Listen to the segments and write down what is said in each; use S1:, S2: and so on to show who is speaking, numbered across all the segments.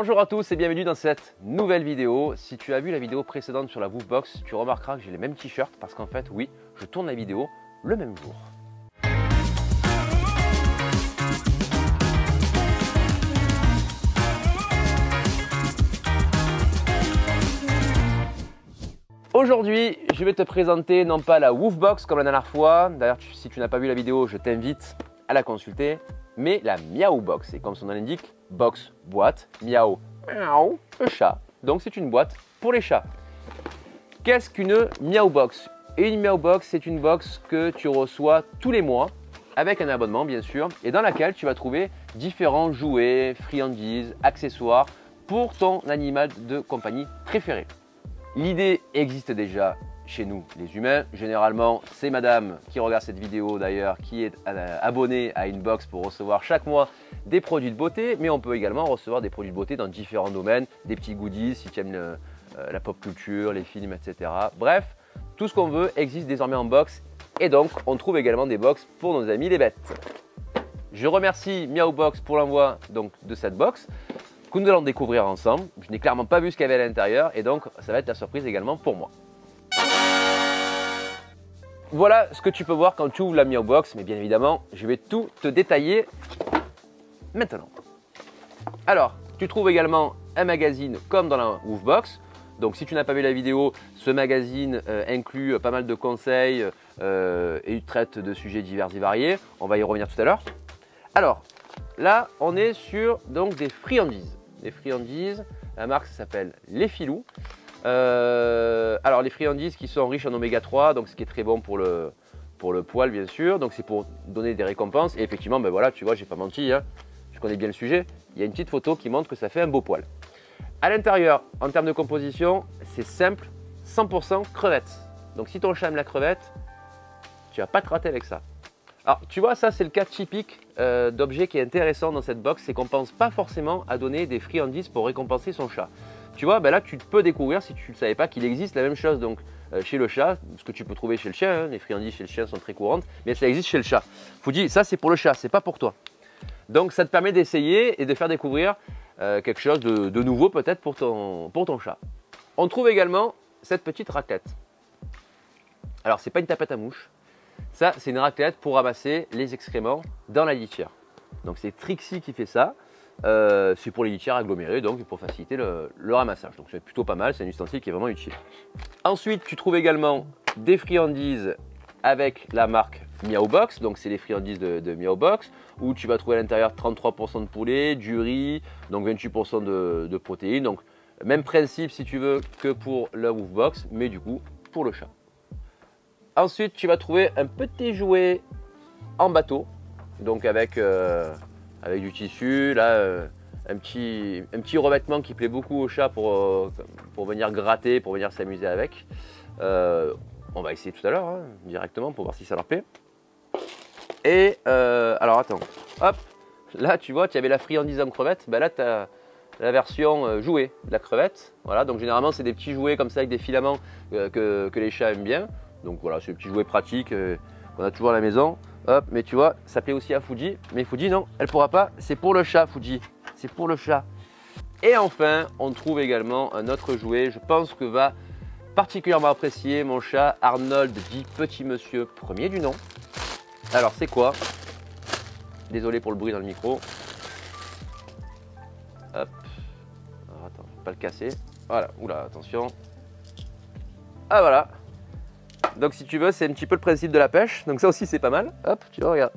S1: Bonjour à tous et bienvenue dans cette nouvelle vidéo. Si tu as vu la vidéo précédente sur la Woofbox, tu remarqueras que j'ai les mêmes t-shirts parce qu'en fait, oui, je tourne la vidéo le même jour. Aujourd'hui, je vais te présenter non pas la Woofbox comme la dernière fois, d'ailleurs si tu n'as pas vu la vidéo, je t'invite à la consulter, mais la Meowbox. Et comme son nom l'indique, box, boîte, miaou, miaou, le chat. Donc c'est une boîte pour les chats. Qu'est-ce qu'une Meowbox? Et une Meowbox, c'est une box que tu reçois tous les mois, avec un abonnement bien sûr, et dans laquelle tu vas trouver différents jouets, friandises, accessoires pour ton animal de compagnie préféré. L'idée existe déjà chez nous les humains. Généralement, c'est madame qui regarde cette vidéo d'ailleurs qui est abonnée à une box pour recevoir chaque mois des produits de beauté. Mais on peut également recevoir des produits de beauté dans différents domaines, des petits goodies si tu aimes la pop culture, les films, etc. Bref, tout ce qu'on veut existe désormais en box. Et donc, on trouve également des box pour nos amis les bêtes. Je remercie Meowbox pour l'envoi de cette box que nous allons découvrir ensemble. Je n'ai clairement pas vu ce qu'il y avait à l'intérieur et donc ça va être la surprise également pour moi. Voilà ce que tu peux voir quand tu ouvres la Meowbox, mais bien évidemment, je vais tout te détailler maintenant. Alors, tu trouves également un magazine comme dans la Woofbox. Donc si tu n'as pas vu la vidéo, ce magazine inclut pas mal de conseils et il traite de sujets divers et variés. On va y revenir tout à l'heure. Alors, là, on est sur donc, des friandises. Des friandises, la marque s'appelle Les Filous. Alors les friandises qui sont riches en oméga 3, donc ce qui est très bon pour le poil bien sûr. Donc c'est pour donner des récompenses. Et effectivement, ben voilà, tu vois, j'ai pas menti, hein, je connais bien le sujet. Il y a une petite photo qui montre que ça fait un beau poil. À l'intérieur, en termes de composition, c'est simple, 100% crevette. Donc si ton chat aime la crevette, tu vas pas te rater avec ça. Alors, tu vois, ça, c'est le cas typique d'objet qui est intéressant dans cette box, c'est qu'on ne pense pas forcément à donner des friandises pour récompenser son chat. Tu vois, ben là, tu peux découvrir, si tu ne savais pas, qu'il existe la même chose donc, chez le chat, ce que tu peux trouver chez le chien, hein, les friandises chez le chien sont très courantes, mais ça existe chez le chat. Faut dire, ça, c'est pour le chat, c'est pas pour toi. Donc, ça te permet d'essayer et de faire découvrir quelque chose de nouveau peut-être pour ton chat. On trouve également cette petite raclette. Alors, c'est pas une tapette à mouche. Ça, c'est une raclette pour ramasser les excréments dans la litière. Donc, c'est Trixie qui fait ça. C'est pour les litières agglomérées, donc pour faciliter le ramassage. Donc, c'est plutôt pas mal. C'est un ustensile qui est vraiment utile. Ensuite, tu trouves également des friandises avec la marque Meowbox. Donc, c'est les friandises de Meowbox où tu vas trouver à l'intérieur 33% de poulet, du riz, donc 28% de protéines. Donc, même principe si tu veux que pour la Woofbox, mais du coup, pour le chat. Ensuite, tu vas trouver un petit jouet en bateau, donc avec du tissu, là, un petit revêtement qui plaît beaucoup au chat pour venir gratter, pour venir s'amuser avec. On va essayer tout à l'heure, hein, directement, pour voir si ça leur plaît. Et alors attends, hop, là tu vois, tu avais la friandise en crevette, ben là tu as la version jouet de la crevette. Voilà, donc généralement c'est des petits jouets comme ça avec des filaments que les chats aiment bien. Donc voilà, c'est un petit jouet pratique qu'on a toujours à la maison. Hop, mais tu vois, ça plaît aussi à Fuji. Mais Fuji, non, elle pourra pas. C'est pour le chat, Fuji. C'est pour le chat. Et enfin, on trouve également un autre jouet. Je pense que va particulièrement apprécier mon chat Arnold, dit petit monsieur premier du nom. Alors, c'est quoi? Désolé pour le bruit dans le micro. Hop. Alors, attends, je vais pas le casser. Voilà, oula, attention. Ah, voilà. Donc si tu veux, c'est un petit peu le principe de la pêche. Donc ça aussi, c'est pas mal. Hop, tu vois, regarde.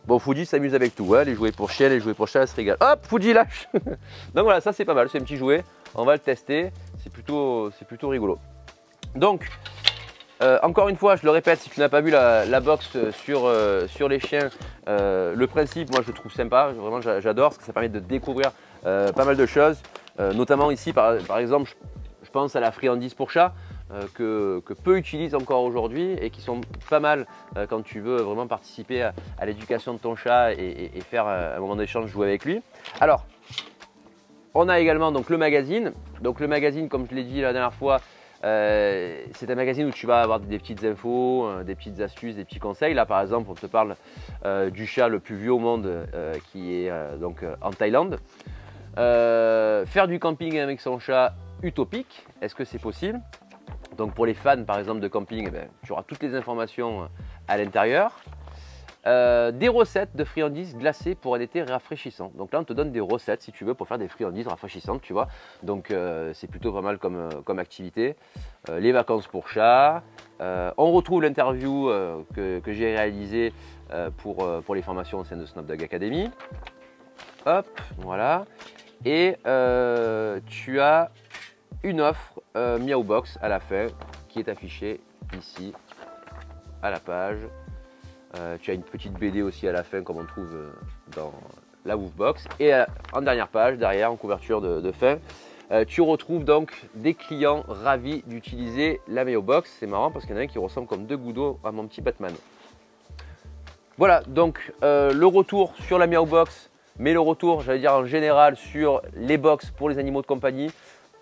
S1: Bon, Fuji s'amuse avec tout. Hein. Les jouets pour chien, les jouets pour chat, elle se régale. Hop, Fuji lâche. Donc voilà, ça c'est pas mal. C'est un petit jouet. On va le tester. C'est plutôt rigolo. Donc, encore une fois, je le répète, si tu n'as pas vu la box sur les chiens, le principe, moi je le trouve sympa. Vraiment, j'adore parce que ça permet de découvrir pas mal de choses. Notamment ici, par exemple, je pense à la friandise pour chat. Que peu utilisent encore aujourd'hui et qui sont pas mal quand tu veux vraiment participer à l'éducation de ton chat et faire un moment d'échange, jouer avec lui. Alors, on a également donc, le magazine. Donc le magazine, comme je l'ai dit la dernière fois, c'est un magazine où tu vas avoir des petites infos, des petites astuces, des petits conseils. Là par exemple, on te parle du chat le plus vieux au monde qui est donc en Thaïlande. Faire du camping avec son chat, utopique. Est-ce que c'est possible? Donc pour les fans par exemple de camping, eh ben, tu auras toutes les informations à l'intérieur. Des recettes de friandises glacées pour un été rafraîchissant. Donc là on te donne des recettes si tu veux pour faire des friandises rafraîchissantes, tu vois. Donc c'est plutôt pas mal comme activité. Les vacances pour chat. On retrouve l'interview que j'ai réalisée pour les formations au sein de Snapdog Academy. Hop, voilà. Et tu as une offre Miao Box à la fin qui est affichée ici à la page. Tu as une petite BD aussi à la fin comme on trouve dans la Woofbox. Et en dernière page, derrière, en couverture de fin, tu retrouves donc des clients ravis d'utiliser la Miao Box. C'est marrant parce qu'il y en a un qui ressemble comme deux gouttes d'eau à mon petit Batman. Voilà, donc le retour sur la Miao Box, mais le retour, j'allais dire en général, sur les box pour les animaux de compagnie.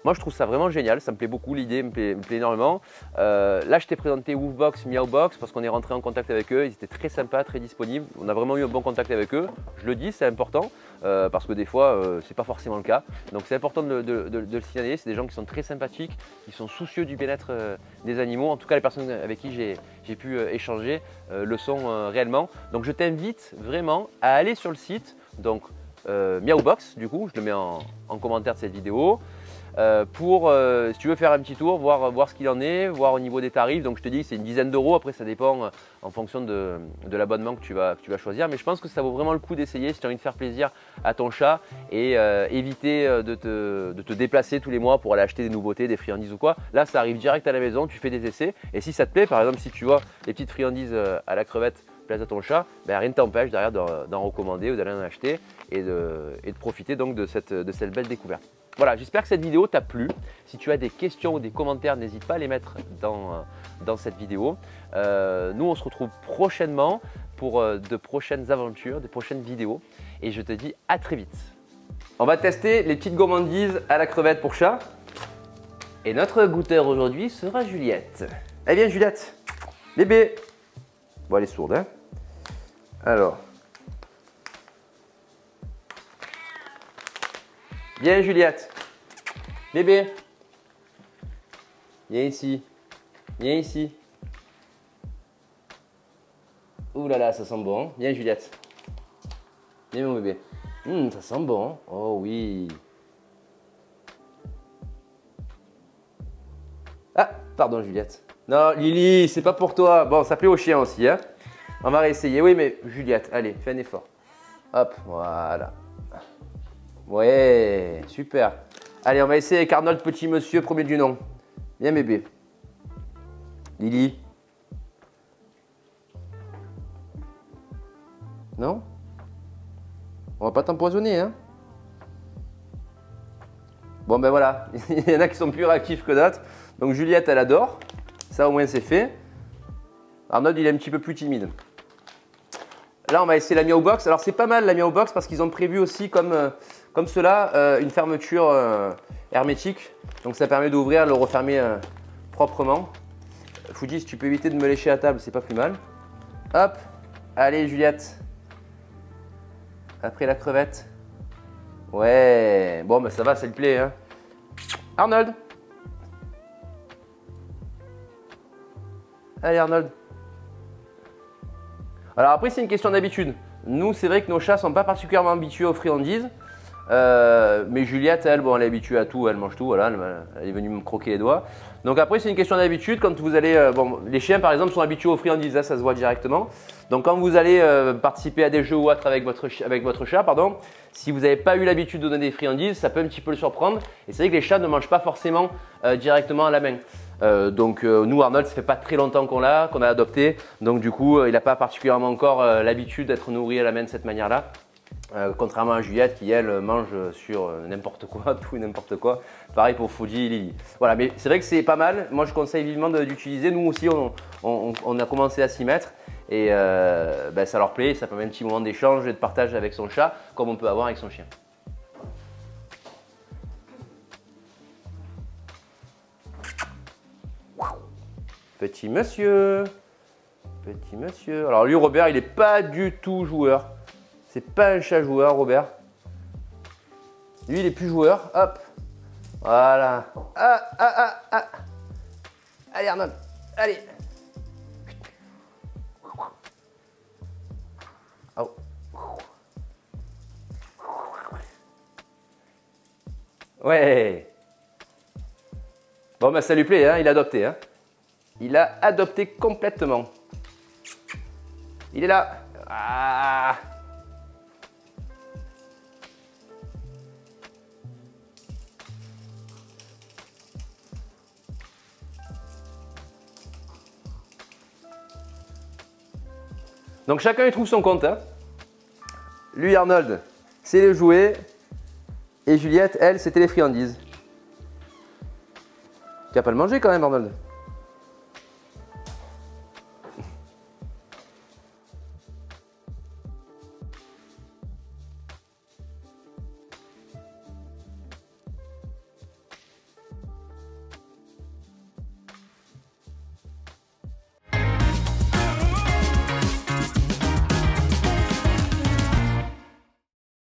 S1: Moi, je trouve ça vraiment génial, ça me plaît beaucoup, l'idée me plaît énormément. Là, je t'ai présenté Woofbox, Miao Box parce qu'on est rentré en contact avec eux. Ils étaient très sympas, très disponibles. On a vraiment eu un bon contact avec eux. Je le dis, c'est important parce que des fois, c'est pas forcément le cas. Donc, c'est important de le signaler. C'est des gens qui sont très sympathiques, qui sont soucieux du bien-être des animaux. En tout cas, les personnes avec qui j'ai pu échanger le sont réellement. Donc, je t'invite vraiment à aller sur le site. Donc, Miao Box, du coup, je le mets en commentaire de cette vidéo. Si tu veux faire un petit tour, voir ce qu'il en est, voir au niveau des tarifs. Donc je te dis c'est une dizaine d'euros, après ça dépend en fonction de l'abonnement que tu vas choisir. Mais je pense que ça vaut vraiment le coup d'essayer si tu as envie de faire plaisir à ton chat et éviter de te déplacer tous les mois pour aller acheter des nouveautés, des friandises ou quoi. Là ça arrive direct à la maison, tu fais des essais et si ça te plaît, par exemple si tu vois les petites friandises à la crevette plaisent à ton chat, ben, rien ne t'empêche derrière d'en recommander ou d'aller en acheter et de profiter donc de cette belle découverte. Voilà, j'espère que cette vidéo t'a plu. Si tu as des questions ou des commentaires, n'hésite pas à les mettre dans cette vidéo. Nous, on se retrouve prochainement pour de prochaines aventures, des prochaines vidéos. Et je te dis à très vite. On va tester les petites gourmandises à la crevette pour chat. Et notre goûteur aujourd'hui sera Juliette. Eh bien, Juliette, bébé. Bon, elle est sourde, hein. Alors. Viens Juliette. Bébé. Viens ici. Viens ici. Ouh là là, ça sent bon. Viens Juliette. Viens mon bébé. Ça sent bon. Oh oui. Ah, pardon Juliette. Non, Lily, c'est pas pour toi. Bon, ça plaît au chien aussi, hein. On va réessayer. Oui, mais Juliette, allez, fais un effort. Hop, voilà. Ouais, super. Allez, on va essayer avec Arnold, petit monsieur, premier du nom. Viens bébé. Lily. Non? On va pas t'empoisonner, hein? Bon, ben voilà. Il y en a qui sont plus réactifs que d'autres. Donc Juliette, elle adore. Ça, au moins, c'est fait. Arnold, il est un petit peu plus timide. Là, on va essayer la Miao Box. Alors, c'est pas mal la Miao Box parce qu'ils ont prévu aussi, comme cela, une fermeture hermétique. Donc, ça permet d'ouvrir, de le refermer proprement. Fuji, si tu peux éviter de me lécher à table, c'est pas plus mal. Hop. Allez, Juliette. Après la crevette. Ouais. Bon, ben ça va, ça le plaît, hein. Arnold. Allez, Arnold. Alors après, c'est une question d'habitude. Nous, c'est vrai que nos chats ne sont pas particulièrement habitués aux friandises. Mais Juliette, elle, bon, elle est habituée à tout, elle mange tout, voilà, elle est venue me croquer les doigts. Donc après, c'est une question d'habitude. Quand vous allez, bon, les chiens par exemple sont habitués aux friandises, là, ça se voit directement. Donc quand vous allez participer à des jeux ou autres avec votre chat, pardon, si vous n'avez pas eu l'habitude de donner des friandises, ça peut un petit peu le surprendre. Et c'est vrai que les chats ne mangent pas forcément directement à la main. Nous, Arnold, ça fait pas très longtemps qu'on a adopté. Donc du coup, il n'a pas particulièrement encore l'habitude d'être nourri à la main de cette manière-là. Contrairement à Juliette qui elle mange sur n'importe quoi, tout et n'importe quoi. Pareil pour Fuji et Lily. Voilà, mais c'est vrai que c'est pas mal. Moi je conseille vivement d'utiliser. Nous aussi on a commencé à s'y mettre et ben, ça leur plaît. Ça permet un petit moment d'échange et de partage avec son chat comme on peut avoir avec son chien. Petit monsieur. Petit monsieur. Alors lui Robert il n'est pas du tout joueur. C'est pas un chat joueur, Robert. Lui, il est plus joueur. Hop. Voilà. Ah, ah, ah, ah. Allez, Arnold. Allez. Oh. Ouais. Bon, bah ça lui plaît, hein, il a adopté. Hein. Il a adopté complètement. Il est là. Ah. Donc chacun y trouve son compte. Hein. Lui, Arnold, c'est les jouets. Et Juliette, elle, c'était les friandises. Tu vas pas le manger quand même, Arnold.